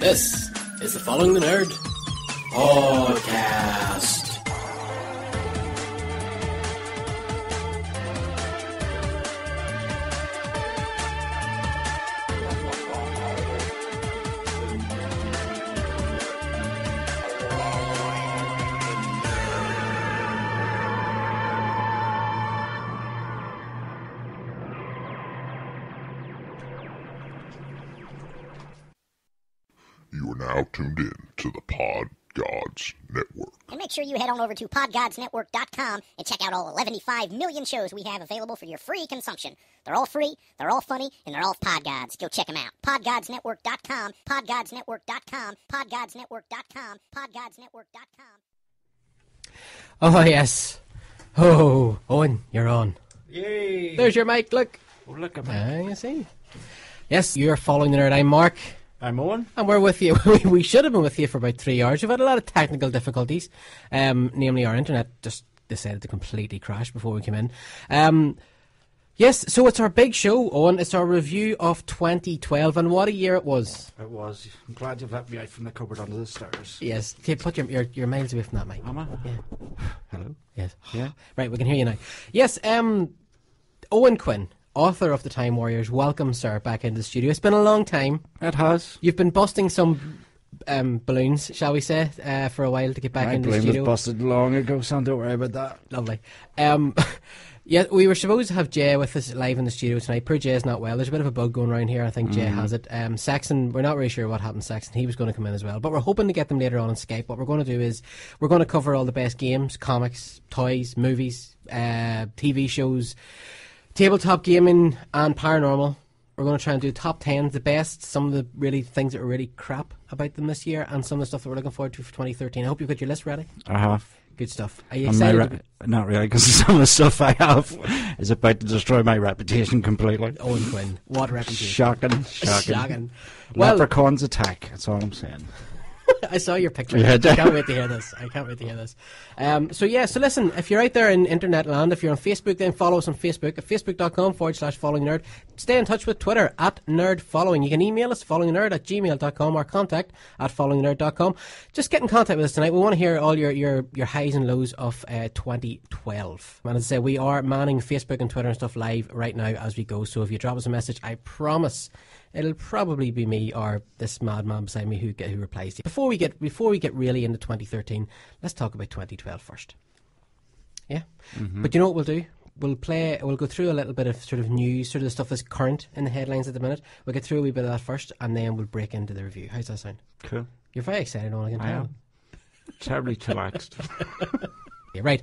This is the Following the Nerd podcast. You are now tuned in to the Pod Gods Network. And make sure you head on over to podgodsnetwork.com and check out all 115 million shows we have available for your free consumption. They're all free, they're all funny, and they're all Podgods. Go check them out. Podgodsnetwork.com, podgodsnetwork.com, podgodsnetwork.com, podgodsnetwork.com. Oh, yes. Oh, Owen, you're on. Yay! There's your mic, look. Oh, look at me. You see. Yes, you're following the nerd. I'm Marc. I'm Owen. And we're with you. We should have been with you for about 3 hours. We've had a lot of technical difficulties. Namely, our internet just decided to completely crash before we came in. Yes, so it's our big show, Owen. It's our review of 2012. And what a year it was. It was. I'm glad you've let me out from the cupboard under the stairs. Yes. Okay, put your miles away from that mic. Am I? Yeah. Hello? Yes. Yeah? Right, we can hear you now. Yes, Owen Quinn, author of The Time Warriors. Welcome, sir, back into the studio. It's been a long time. It has. You've been busting some balloons, shall we say, for a while to get back into the My balloon studio. was busted long ago, so don't worry about that. Lovely. Yeah, we were supposed to have Jay with us live in the studio tonight. Poor Jay's not well. There's a bit of a bug going around here. I think Jay has it. Saxon, we're not really sure what happened to Saxon. He was going to come in as well. But we're hoping to get them later on Skype. What we're going to do is we're going to cover all the best games, comics, toys, movies, TV shows, tabletop gaming and paranormal. We're going to try and do top 10, the best, some of the really things that were really crap about them this year, and some of the stuff that we're looking forward to for 2013. I hope you've got your list ready. I have. Good stuff. Are you excited? Not really, because some of the stuff I have is about to destroy my reputation completely. Owen Quinn. What reputation? Shocking. Shocking. Well, Leprechauns attack. That's all I'm saying. I saw your picture. Yeah, I can't wait to hear this. So listen, if you're out there in internet land, if you're on Facebook, then follow us on Facebook at facebook.com/following nerd. Stay in touch with Twitter at nerdfollowing. You can email us followingnerd@gmail.com or contact at followingnerd.com. Just get in contact with us tonight. We want to hear all your highs and lows of 2012. And as I say, we are manning Facebook and Twitter and stuff live right now as we go. So if you drop us a message, I promise it'll probably be me or this madman beside me who replies to you. Before we get really into 2013, let's talk about 2012 first. Yeah? Mm-hmm. But you know what we'll do? We'll go through a little bit of sort of news, sort of the stuff that's current in the headlines at the minute. We'll get through a wee bit of that first, and then we'll break into the review. How's that sound? Cool. You're very excited, Owen, I can tell. I am. Terribly chillaxed. Yeah, right.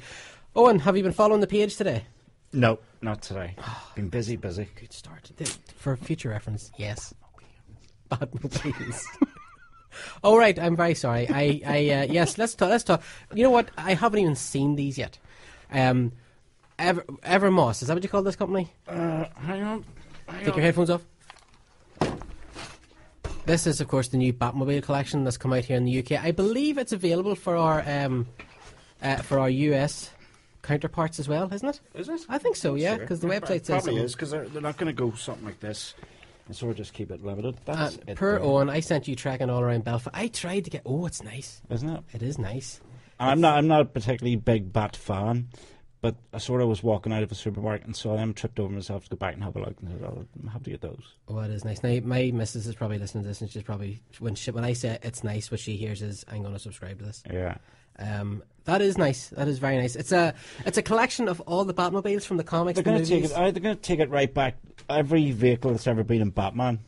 Owen, have you been following the page today? No, not today. Been busy. Good start. For future reference, yes. Batmobiles. Oh, right, I'm very sorry. Yes, let's talk. You know what? I haven't even seen these yet. Evermoss, is that what you call this company? Hang on. Take your headphones off. This is, of course, the new Batmobile collection that's come out here in the UK. I believe it's available for our US counterparts as well, isn't it? Is it? I think so, yeah, because the website says probably is, because they're not going to go something like this and sort of just keep it limited. That's it. Per Owen, I sent you tracking all around Belfast. I tried to get. Oh, it's nice, isn't it? It is nice. I'm not a particularly big Bat fan, but I sort of was walking out of a supermarket and saw them, tripped over myself to go back and have a look, and I said, I'm happy to get those. Oh, it is nice. Now, my missus is probably listening to this, and she's probably when I say it's nice, what she hears is I'm going to subscribe to this. Yeah. That is nice. That is very nice. It's a collection of all the Batmobiles from the comics. They're going to take it right back. Every vehicle that's ever been in Batman,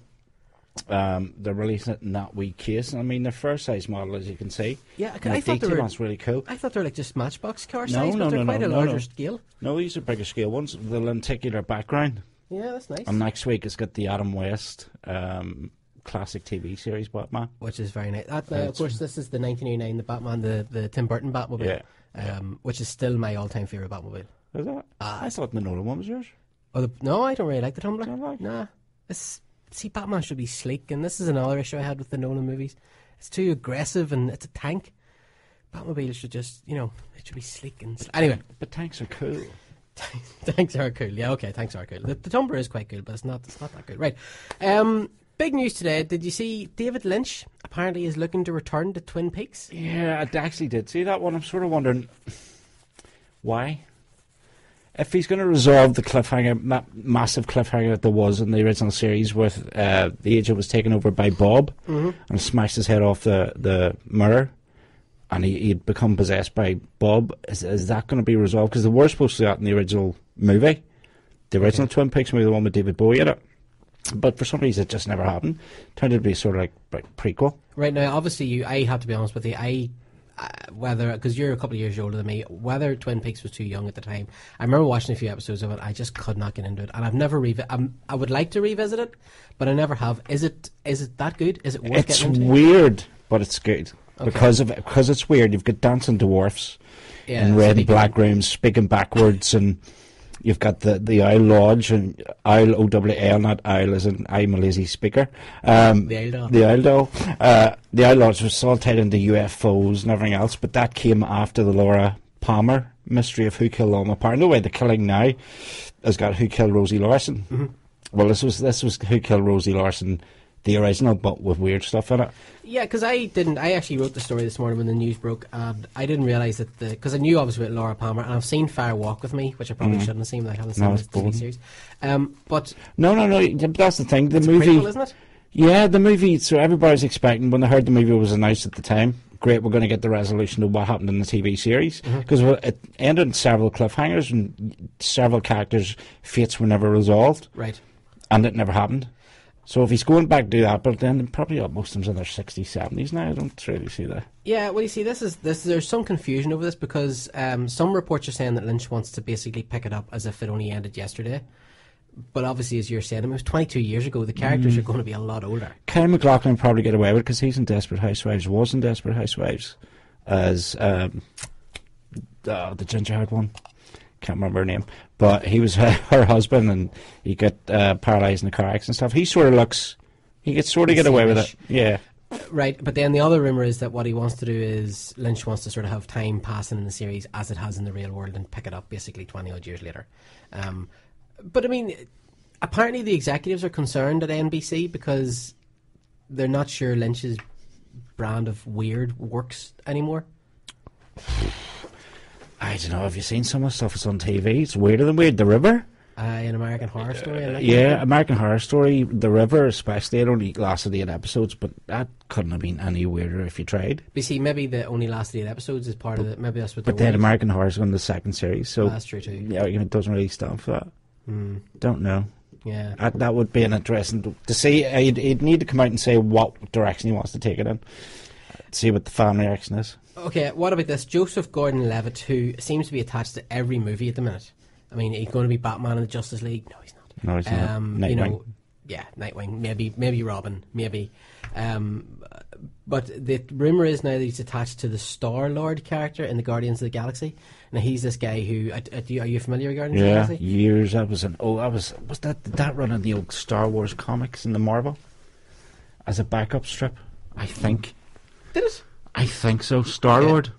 they're releasing it in that wee case. I mean, they're fair size model, as you can see. Yeah, I thought they were. That's really cool. I thought they were like just Matchbox car size, but they're quite a larger scale. No, these are bigger scale ones. The lenticular background. Yeah, that's nice. And next week it's got the Adam West classic TV series Batman, which is very nice. Of course, this is the 1989, the Batman, the Tim Burton Batmobile, which is still my all-time favorite Batmobile. Is that? I thought the Nolan one was yours. No, I don't really like the Tumbler. Don't like? Nah, Batman should be sleek, and this is another issue I had with the Nolan movies. It's too aggressive, and it's a tank. Batmobile should just, it should be sleek and anyway. But tanks are cool. Tanks are cool. Yeah, okay, tanks are cool. The Tumbler is quite cool, but it's not that good. Right. Big news today. Did you see David Lynch apparently is looking to return to Twin Peaks. Yeah, I actually did see that one. I'm sort of wondering why. If he's going to resolve the cliffhanger, massive cliffhanger that there was in the original series, with the agent was taken over by Bob and smashed his head off the mirror, and he'd become possessed by Bob, is that going to be resolved? Because they were supposed to do that in the original movie, the original Twin Peaks movie, the one with David Bowie in it. But for some reason, it just never happened. Turned out to be sort of like prequel. Right now, obviously, I have to be honest with you. Whether, because you're a couple of years older than me, whether Twin Peaks was too young at the time. I remember watching a few episodes of it. I just could not get into it, and I've never I would like to revisit it, but I never have. Is it that good? Is it worth getting into? It's weird, but it's good Okay. because it's weird. You've got dancing dwarfs in red and black rooms speaking backwards, and you've got the Owl Lodge, and Owl OWL, not Owl as in I'm a lazy speaker. The Owl Doll. The Owl Lodge was all tied into UFOs and everything else, but that came after the Laura Palmer mystery of who killed Alma Parr. No way, the killing now has got who killed Rosie Larson. Mm-hmm. Well, this was who killed Rosie Larson, the original, but with weird stuff in it. Yeah, because I actually wrote the story this morning when the news broke, and I didn't realise that because I knew obviously about Laura Palmer, and I've seen Fire Walk with Me, which I probably shouldn't have seen, but I haven't seen the TV series. But no, that's the thing. The movie, prequel, isn't it? Yeah, the movie. So everybody's expecting, when they heard the movie was announced at the time, great, we're going to get the resolution of what happened in the TV series, because it ended in several cliffhangers and several characters' fates were never resolved. Right. And it never happened. So if he's going back to do that, but then probably most of them's in their 60s, 70s now, I don't really see that. Yeah, well, you see, there's some confusion over this, because some reports are saying that Lynch wants to basically pick it up as if it only ended yesterday. But obviously, as you're saying, it was 22 years ago. The characters are going to be a lot older. Kyle MacLachlan probably get away with it because he's in Desperate Housewives, was in Desperate Housewives as the ginger-haired one. Can't remember her name. But he was her husband, and he got paralysed in a car accident and stuff. He sort of looks... He gets sort of get away with it. Yeah. Right, but then the other rumour is that what he wants to do is Lynch wants to sort of have time passing in the series as it has in the real world and pick it up basically 20-odd years later. But I mean, apparently the executives are concerned at NBC because they're not sure Lynch's brand of weird works anymore. I don't know, have you seen some of the stuff that's on TV? It's weirder than weird. The River? An American Horror Story. Yeah, American Horror Story. The River especially. It only lasted 8 episodes, but that couldn't have been any weirder if you tried. But see, maybe the only lasted 8 episodes is part of it. Maybe that's what. But then American Horror's on the second series, so that's true too. Yeah, it doesn't really stand for that. Don't know. Yeah, that would be an interesting to see. He'd need to come out and say what direction he wants to take it in. See what the fan reaction is. Okay, what about this? Joseph Gordon-Levitt, who seems to be attached to every movie at the minute. I mean, he's going to be Batman in the Justice League. No, he's not. No, he's not. Nightwing. Yeah, Nightwing. Maybe Robin. Maybe. But the rumour is now that he's attached to the Star-Lord character in the Guardians of the Galaxy. Now, he's this guy who... are you familiar with Guardians of the Galaxy? Yeah, years. Was that run in the old Star Wars comics in the Marvel? As a backup strip, I think. Did it? I think so. Star-Lord.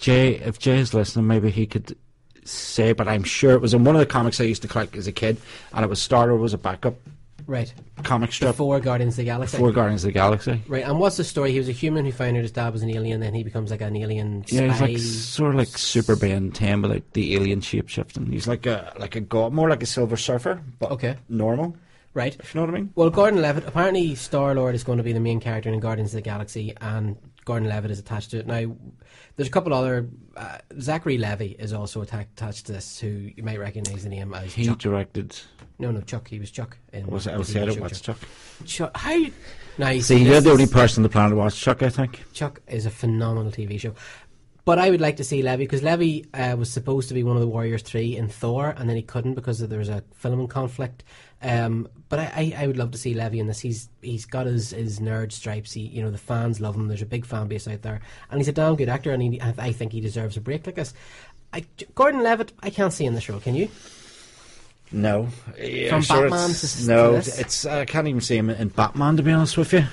Yeah. If Jay is listening, maybe he could say, but I'm sure it was in one of the comics I used to collect as a kid, and it was Star-Lord was a backup comic strip. Before Guardians of the Galaxy. Right, and what's the story? He was a human who found out his dad was an alien, then he becomes like an alien spy. Yeah, he's like sort of like Super Ben 10, but like the alien shape shifting. He's like a god, more like a Silver Surfer, but normal. Right. If you know what I mean? Well, Gordon-Levitt, apparently Star-Lord is going to be the main character in Guardians of the Galaxy, and Gordon-Levitt is attached to it. Now, there's a couple other... Zachary Levi is also attached to this, who you might recognise the name as Chuck. He directed... No, Chuck. He was Chuck. I don't watch Chuck. Chuck. How... Nice. See, you're the only person on the planet to watch Chuck, I think. Chuck is a phenomenal TV show. But I would like to see Levi, because Levi was supposed to be one of the Warriors 3 in Thor, and then he couldn't because there was a filming conflict. But I would love to see Levi in this. He's got his nerd stripes. The fans love him. There's a big fan base out there, and he's a damn good actor. And I think he deserves a break like this. Gordon-Levitt, I can't see in this role. Can you? No. From Batman to no, this? I can't even see him in Batman, to be honest with you.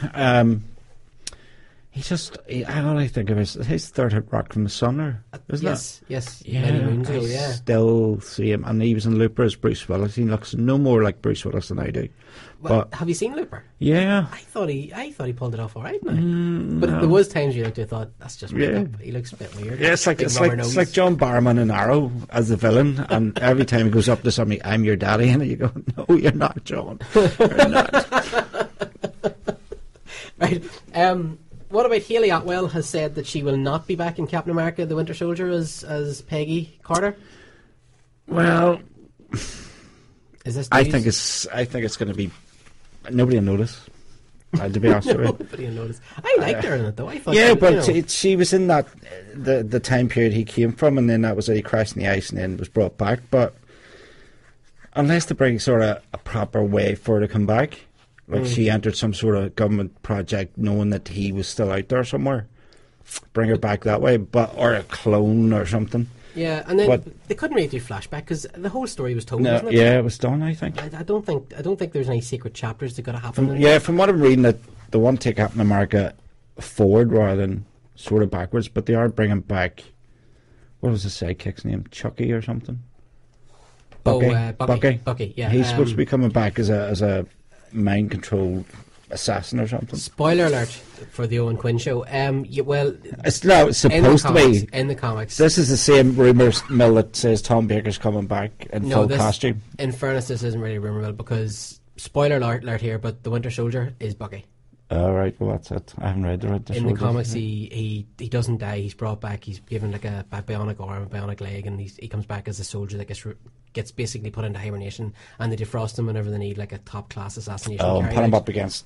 all I think of is his third hit Rock from the Sun, isn't it? Yes, many moons ago, yeah. Still see him, and he was in Looper as Bruce Willis. He looks no more like Bruce Willis than I do. Well, But have you seen Looper? yeah, I thought he pulled it off all right now. But there was times you looked at thought, that's just makeup. He looks a bit weird. yeah, it's Big rubber nose. like John Barrowman in Arrow as the villain, and every time he goes up to somebody, I'm your daddy, and you go, no, you're not, John. You're not. Right. What about Hayley Atwell has said that she will not be back in Captain America: The Winter Soldier as Peggy Carter? Well, Is this I news? think it's going to be nobody will notice. To be honest with you. Nobody will notice. I liked her in it though. I thought Yeah, she, but she was in that the time period he came from, and then that was it. He crashed in the ice and then was brought back. But unless they bring sort of a proper way for her to come back, like she entered some sort of government project knowing that he was still out there somewhere, bring her back that way, or a clone or something. yeah, and then they couldn't really do flashback because the whole story was told, No, wasn't it? yeah, it was done. I think. I don't think there's any secret chapters that got to happen. From what I'm reading, that they want to take Captain America forward rather than sort of backwards, but they are bringing back. What was the sidekick's name? Chucky or something? Bucky. Yeah, He's supposed to be coming back as a mind controlled assassin or something. Spoiler alert for the Owen Quinn show. Well, It's supposed to be. in the comics. This is the same rumour mill that says Tom Baker's coming back in full costume. In fairness, this isn't really rumor mill because spoiler alert here, but the Winter Soldier is Bucky. All right, well that's it. I haven't read the Winter In Soldier. the comics, he doesn't die. He's brought back. He's given like a bionic arm, a bionic leg, and he comes back as a soldier that gets basically put into hibernation, and they defrost him whenever they need like a top class assassination. and carried put him out. up against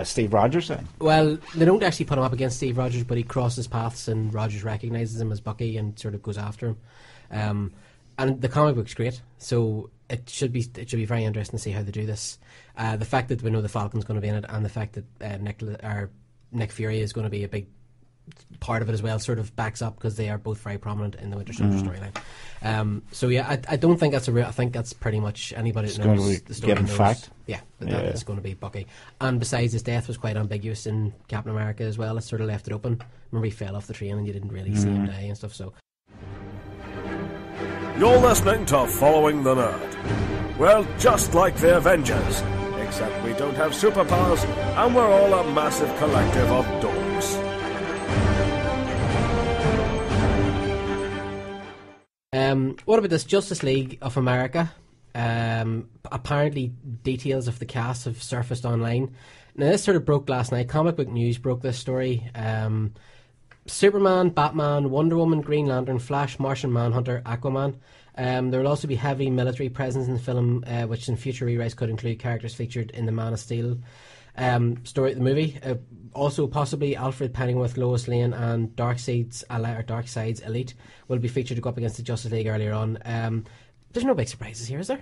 Steve Rogers then. Well, they don't actually put him up against Steve Rogers, but he crosses paths, and Rogers recognises him as Bucky and sort of goes after him. And the comic book's great, so it should be very interesting to see how they do this. The fact that we know the Falcon's going to be in it, and the fact that Nick Fury is going to be a big part of it as well, sort of backs up because they are both very prominent in the Winter Soldier storyline. So yeah, I don't think that's a real. I think that's pretty much anybody that knows the story given knows. fact. Yeah, that is going to be Bucky. And besides, his death was quite ambiguous in Captain America as well. It sort of left it open. Remember, he fell off the train and you didn't really see him die and stuff. So. You're listening to Following the Nerd. Well, just like the Avengers, except we don't have superpowers and we're all a massive collective of dorks. What about this Justice League of America? Apparently details of the cast have surfaced online. Now this sort of broke last night. Comic Book News broke this story. Superman, Batman, Wonder Woman, Green Lantern, Flash, Martian Manhunter, Aquaman. There will also be heavy military presence in the film, which in future rewrites could include characters featured in the Man of Steel story, the movie. Also, possibly Alfred Pennyworth, Lois Lane, and Darkseid's Elite will be featured to go up against the Justice League earlier on. There's no big surprises here, is there?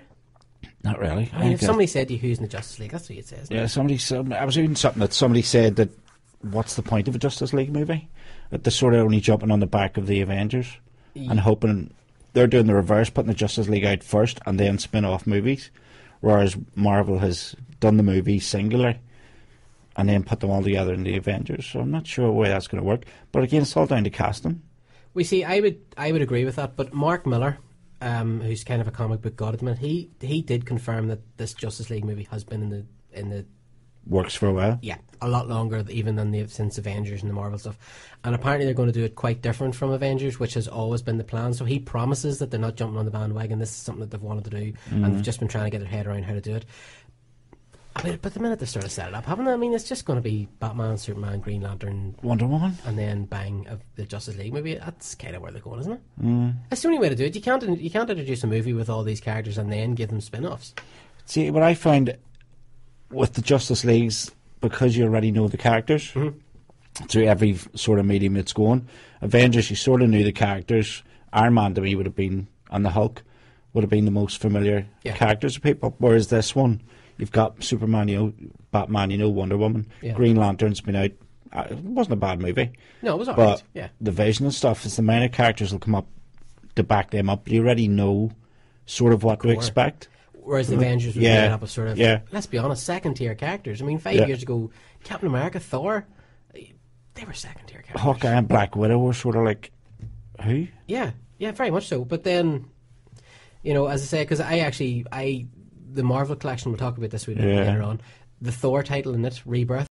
Not really. I mean, if somebody said to you who's in the Justice League, that's what you'd say, isn't it? I was reading something that somebody said that what's the point of a Justice League movie? That they're sort of only jumping on the back of the Avengers and hoping they're doing the reverse, putting the Justice League out first and then spin off movies, whereas Marvel has done the movies singular and then put them all together in the Avengers. So I'm not sure why that's going to work. But again, it's all down to casting. We see, I would agree with that, but Mark Miller, who's kind of a comic book god at the minute, he did confirm that this Justice League movie has been in the Works for a while. Yeah, a lot longer even than since Avengers and the Marvel stuff. And apparently they're going to do it quite different from Avengers, which has always been the plan. So he promises that they're not jumping on the bandwagon. This is something that they've wanted to do, and they've just been trying to get their head around how to do it. I mean, but the minute they sort of set it up, haven't they? I mean, it's just going to be Batman, Superman, Green Lantern, Wonder Woman, and then bang, of the Justice League. Maybe that's kind of where they're going, isn't it? That's the only way to do it. You can't introduce a movie with all these characters and then give them spin-offs. See, what I find with the Justice Leagues, because you already know the characters through every sort of medium it's going. Avengers, you sort of knew the characters. Iron Man to me would have been, and the Hulk would have been the most familiar characters of people. Whereas this one, you've got Superman, you know, Batman, you know, Wonder Woman, Green Lantern's been out. It wasn't a bad movie. No, it was alright. Yeah, the Vision and stuff, it's the minor characters will come up to back them up. You already know sort of what to expect. Whereas the Avengers were made up of sort of, let's be honest, second-tier characters. I mean, 5 years ago, Captain America, Thor, they were second tier characters. Hawkeye and Black Widow were sort of like, who? Yeah, very much so. But then, you know, as I say, because the Marvel collection we'll talk about this week later on. The Thor title in it, Rebirth.